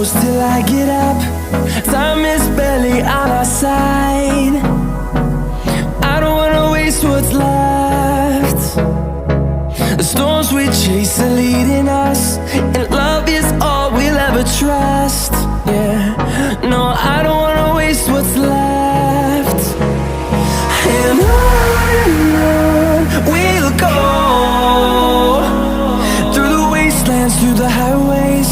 close till I get up. Time is barely on our side. I don't wanna waste what's left. The storms we chase are leading us, and love is all we'll ever trust. Yeah, no, I don't wanna waste what's left. And on we'll go, through the wastelands, through the highways,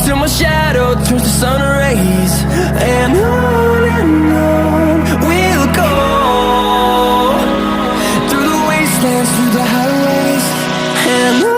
till my shadow turns to sun rays. And on we'll go, through the wastelands, through the highways, and on we'll go.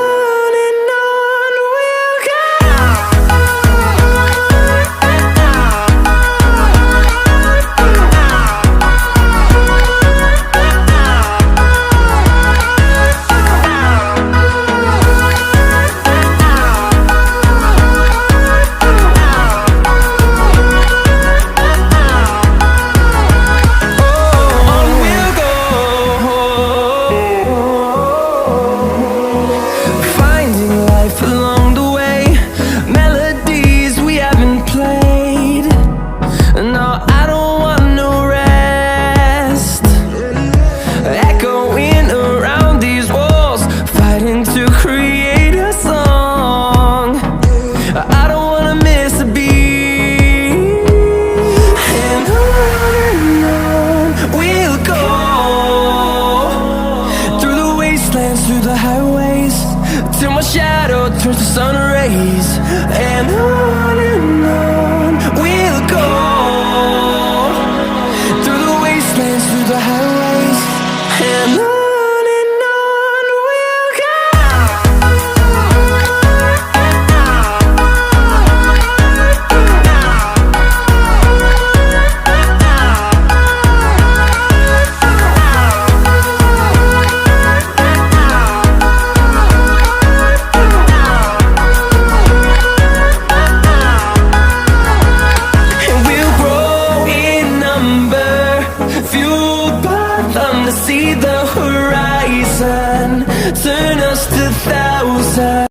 Through the highways, till my shadow turns to sun rays. And on we'll go, through the wastelands, through the highways, and on we'll go. See the horizon, turn us to thousands.